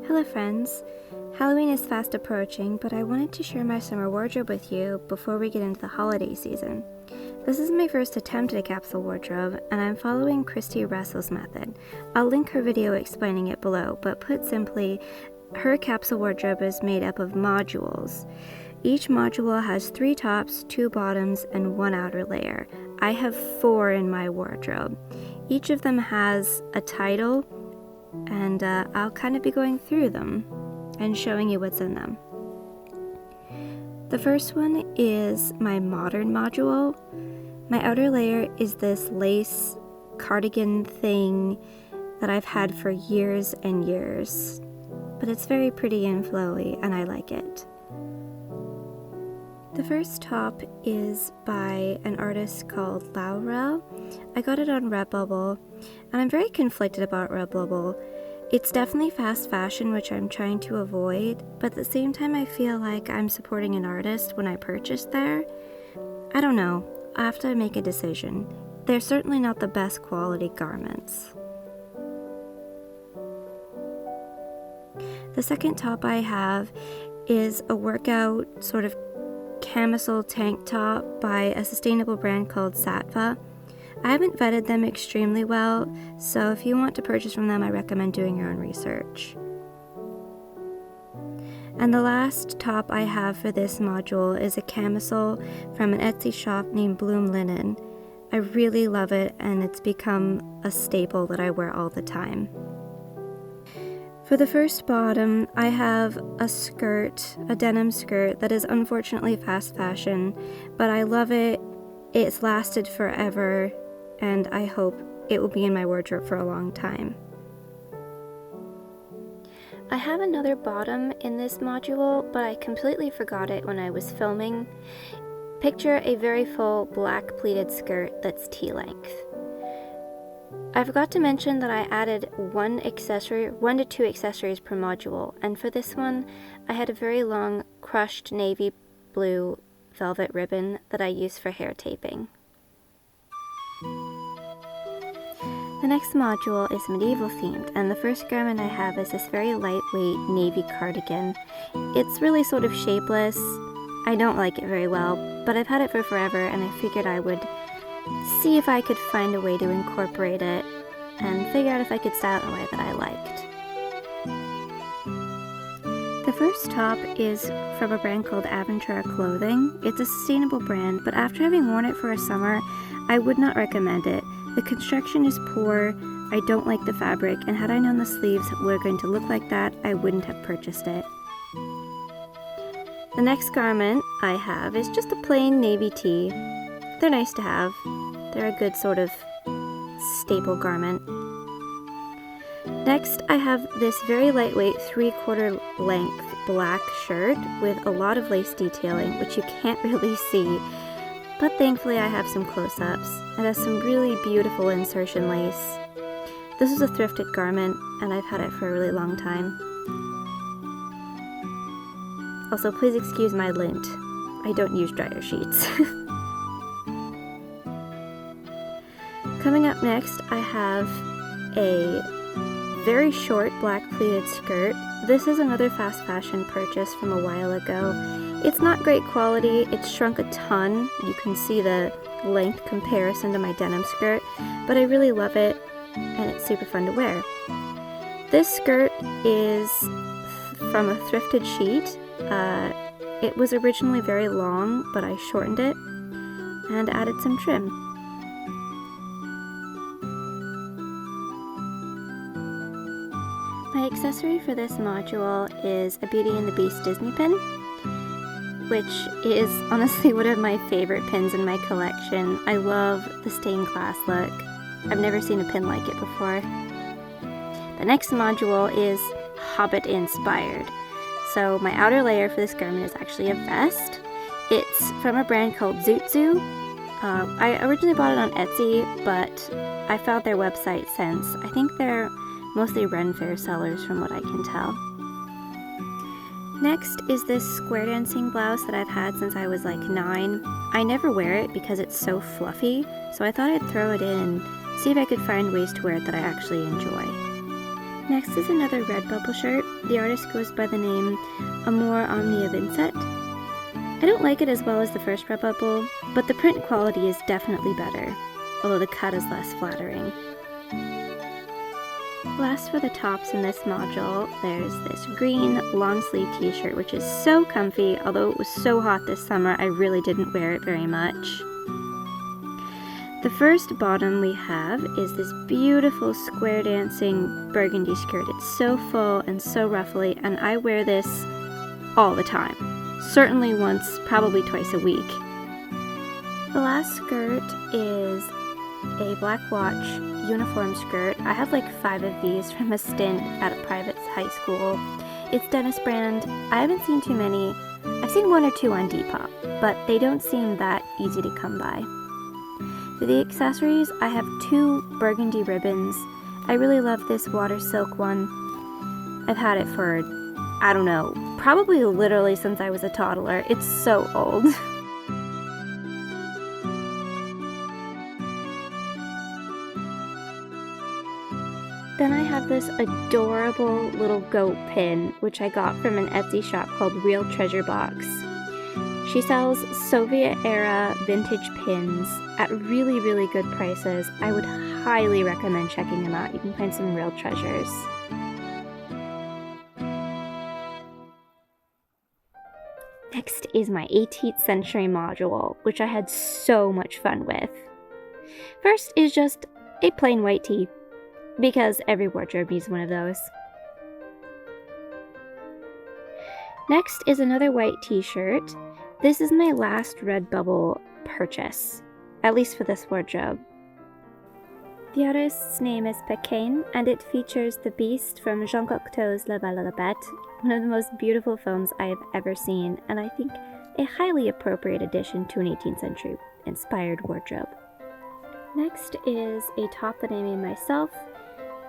Hello friends! Halloween is fast approaching, but I wanted to share my summer wardrobe with you before we get into the holiday season. This is my first attempt at a capsule wardrobe, and I'm following Christy Russell's method. I'll link her video explaining it below, but put simply, her capsule wardrobe is made up of modules. Each module has 3 tops, 2 bottoms, and 1 outer layer. I have 4 in my wardrobe. Each of them has a title, and I'll kind of be going through them and showing you what's in them. The first one is my modern module. My outer layer is this lace cardigan thing that I've had for years and years, but it's very pretty and flowy and I like it. The first top is by an artist called Laura. I got it on Redbubble, and I'm very conflicted about Redbubble. It's definitely fast fashion, which I'm trying to avoid, but at the same time I feel like I'm supporting an artist when I purchase there. I don't know, I have to make a decision. They're certainly not the best quality garments. The second top I have is a workout sort of camisole tank top by a sustainable brand called Sattva. I haven't vetted them extremely well, so if you want to purchase from them, I recommend doing your own research. And the last top I have for this module is a camisole from an Etsy shop named Bloom Linen. I really love it, and it's become a staple that I wear all the time. For the first bottom, I have a skirt, a denim skirt that is unfortunately fast fashion, but I love it. It's lasted forever, and I hope it will be in my wardrobe for a long time. I have another bottom in this module, but I completely forgot it when I was filming. Picture a very full black pleated skirt that's T-length. I forgot to mention that I added 1 to 2 accessories per module, and for this one, I had a very long crushed navy blue velvet ribbon that I use for hair taping. The next module is medieval themed, and the first garment I have is this very lightweight navy cardigan. It's really sort of shapeless. I don't like it very well, but I've had it for forever, and I figured I would see if I could find a way to incorporate it and figure out if I could style it in a way that I liked. The first top is from a brand called Aventura Clothing. It's a sustainable brand, but after having worn it for a summer, I would not recommend it. The construction is poor, I don't like the fabric, and had I known the sleeves were going to look like that, I wouldn't have purchased it. The next garment I have is just a plain navy tee. They're nice to have. They're a good sort of staple garment. Next, I have this very lightweight 3/4 length black shirt with a lot of lace detailing, which you can't really see, but thankfully I have some close-ups. It has some really beautiful insertion lace. This is a thrifted garment, and I've had it for a really long time. Also, please excuse my lint. I don't use dryer sheets. Coming up next, I have a very short black pleated skirt. This is another fast fashion purchase from a while ago. It's not great quality, it's shrunk a ton. You can see the length comparison to my denim skirt, but I really love it, and it's super fun to wear. This skirt is from a thrifted sheet. It was originally very long, but I shortened it and added some trim. My accessory for this module is a Beauty and the Beast Disney pin, which is honestly one of my favorite pins in my collection. I love the stained glass look. I've never seen a pin like it before. The next module is Hobbit inspired. So my outer layer for this garment is actually a vest. It's from a brand called Zoot Zoo. I originally bought it on Etsy, but I found their website since. I think they're mostly Ren Fair sellers from what I can tell. Next is this square dancing blouse that I've had since I was like 9. I never wear it because it's so fluffy, so I thought I'd throw it in and see if I could find ways to wear it that I actually enjoy. Next is another Redbubble shirt. The artist goes by the name Amor Omnia Vincent. I don't like it as well as the first Redbubble, but the print quality is definitely better, although the cut is less flattering. Last for the tops in this module, there's this green long sleeve t-shirt, which is so comfy. Although it was so hot this summer, I really didn't wear it very much. The first bottom we have is this beautiful square dancing burgundy skirt. It's so full and so ruffly, and I wear this all the time. Certainly once, probably twice a week. The last skirt is a black watch uniform skirt. I have like 5 of these from a stint at a private high school. It's Dennis brand. I haven't seen too many. I've seen 1 or 2 on Depop, but they don't seem that easy to come by. For the accessories, I have 2 burgundy ribbons. I really love this water silk one. I've had it for, I don't know, probably literally since I was a toddler. It's so old. Then I have this adorable little goat pin, which I got from an Etsy shop called Real Treasure Box. She sells Soviet-era vintage pins at really, really good prices. I would highly recommend checking them out. You can find some real treasures. Next is my 18th century module, which I had so much fun with. First is just a plain white tee, because every wardrobe needs one of those. Next is another white t-shirt. This is my last Redbubble purchase, at least for this wardrobe. The artist's name is Pecaine, and it features the Beast from Jean Cocteau's La Belle et la Bête, one of the most beautiful films I have ever seen, and I think a highly appropriate addition to an 18th century inspired wardrobe. Next is a top that I made myself.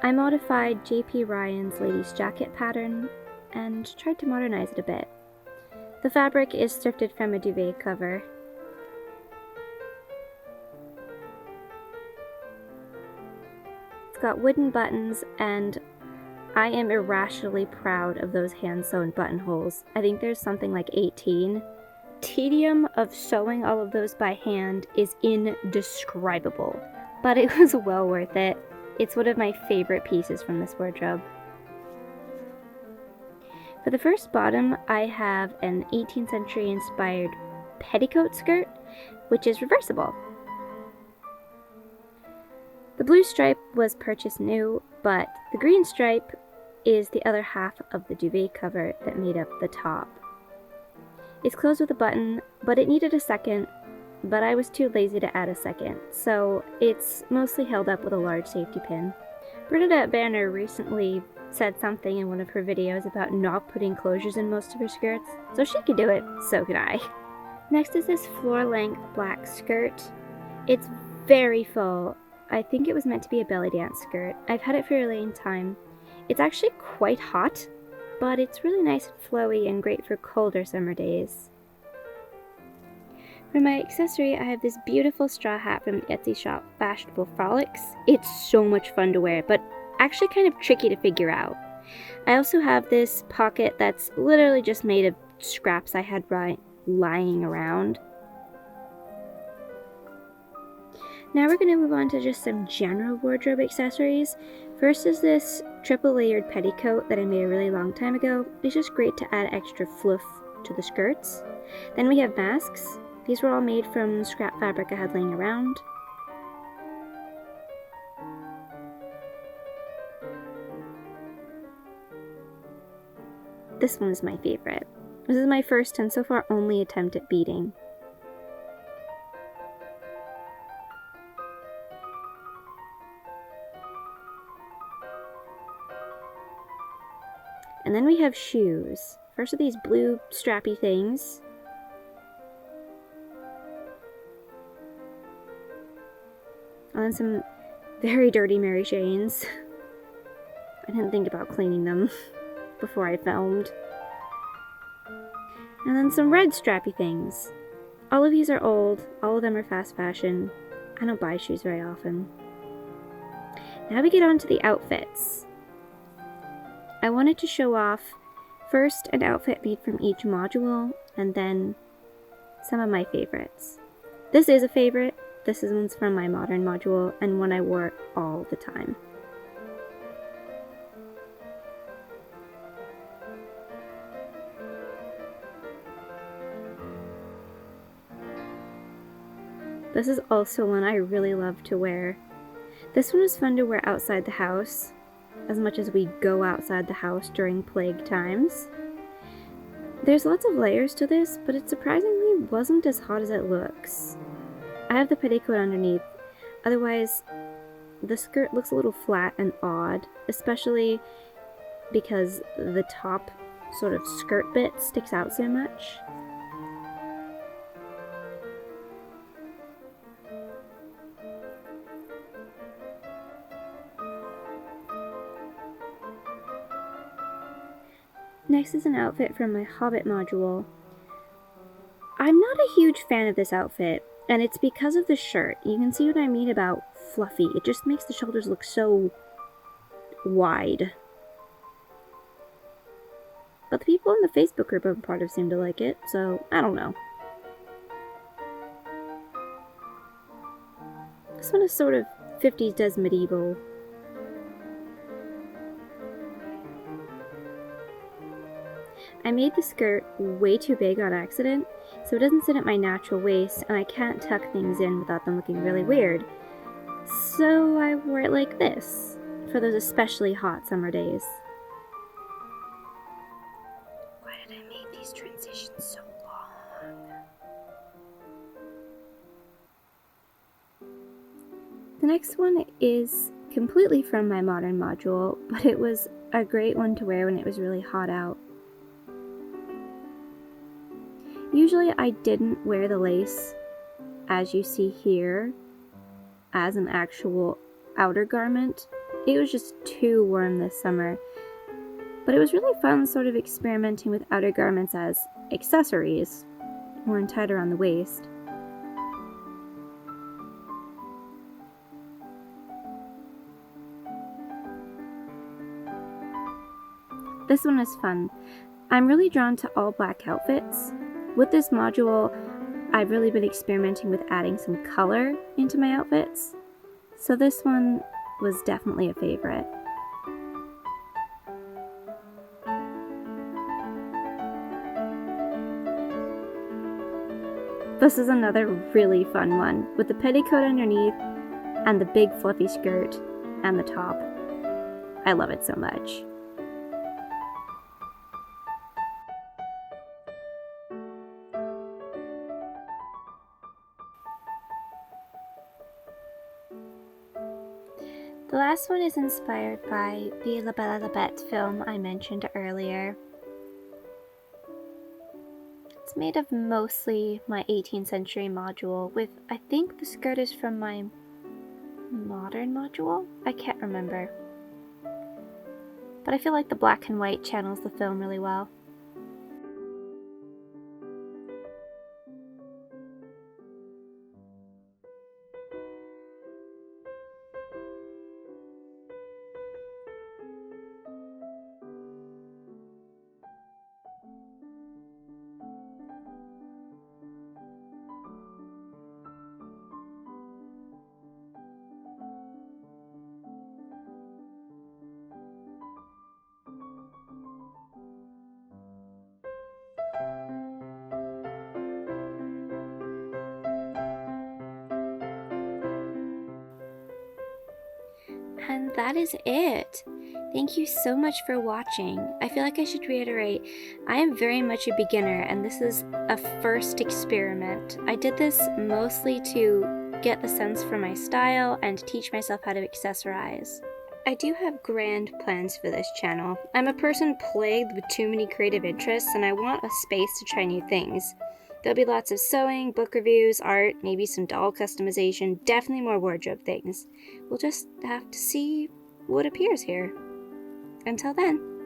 I modified J.P. Ryan's ladies' jacket pattern and tried to modernize it a bit. The fabric is thrifted from a duvet cover. It's got wooden buttons, and I am irrationally proud of those hand-sewn buttonholes. I think there's something like 18. Tedium of sewing all of those by hand is indescribable, but it was well worth it. It's one of my favorite pieces from this wardrobe. For the first bottom, I have an 18th century inspired petticoat skirt, which is reversible. The blue stripe was purchased new, but the green stripe is the other half of the duvet cover that made up the top. It's closed with a button, but it needed a second, but I was too lazy to add a second, so it's mostly held up with a large safety pin. Bernadette Banner recently said something in one of her videos about not putting closures in most of her skirts, so she could do it, so could I. Next is this floor-length black skirt. It's very full. I think it was meant to be a belly dance skirt. I've had it for a long time. It's actually quite hot, but it's really nice and flowy and great for colder summer days. For my accessory, I have this beautiful straw hat from the Etsy shop, Fashionable Frolics. It's so much fun to wear, but actually kind of tricky to figure out. I also have this pocket that's literally just made of scraps I had lying around. Now we're going to move on to just some general wardrobe accessories. First is this triple layered petticoat that I made a really long time ago. It's just great to add extra fluff to the skirts. Then we have masks. These were all made from scrap fabric I had laying around. This one is my favorite. This is my first and so far only attempt at beading. And then we have shoes. First are these blue strappy things. And then some very dirty Mary Janes. I didn't think about cleaning them before I filmed. And then some red strappy things. All of these are old. All of them are fast fashion. I don't buy shoes very often. Now we get on to the outfits. I wanted to show off first an outfit made from each module, and then some of my favorites. This is a favorite. This is one's from my modern module, and one I wore all the time. This is also one I really love to wear. This one is fun to wear outside the house, as much as we go outside the house during plague times. There's lots of layers to this, but it surprisingly wasn't as hot as it looks. I have the petticoat underneath, otherwise the skirt looks a little flat and odd, especially because the top sort of skirt bit sticks out so much. Next is an outfit from my Hobbit module. I'm not a huge fan of this outfit, and it's because of the shirt. You can see what I mean about fluffy. It just makes the shoulders look so wide. But the people in the Facebook group I'm part of seem to like it, so I don't know. This one is sort of 50s does medieval. I made the skirt way too big on accident, so it doesn't sit at my natural waist, and I can't tuck things in without them looking really weird. So I wore it like this, for those especially hot summer days. Why did I make these transitions so long? The next one is completely from my modern module, but it was a great one to wear when it was really hot out. Usually I didn't wear the lace, as you see here, as an actual outer garment. It was just too warm this summer. But it was really fun sort of experimenting with outer garments as accessories, worn tight around the waist. This one is fun. I'm really drawn to all black outfits. With this module, I've really been experimenting with adding some color into my outfits, so this one was definitely a favorite. This is another really fun one, with the petticoat underneath and the big fluffy skirt and the top. I love it so much. The last one is inspired by the La Belle et la Bête film I mentioned earlier. It's made of mostly my 18th century module, with I think the skirt is from my modern module? I can't remember. But I feel like the black and white channels the film really well. And that is it. Thank you so much for watching. I feel like I should reiterate, I am very much a beginner and this is a first experiment. I did this mostly to get the sense for my style and teach myself how to accessorize. I do have grand plans for this channel. I'm a person plagued with too many creative interests and I want a space to try new things. There'll be lots of sewing, book reviews, art, maybe some doll customization, definitely more wardrobe things. We'll just have to see what appears here. Until then.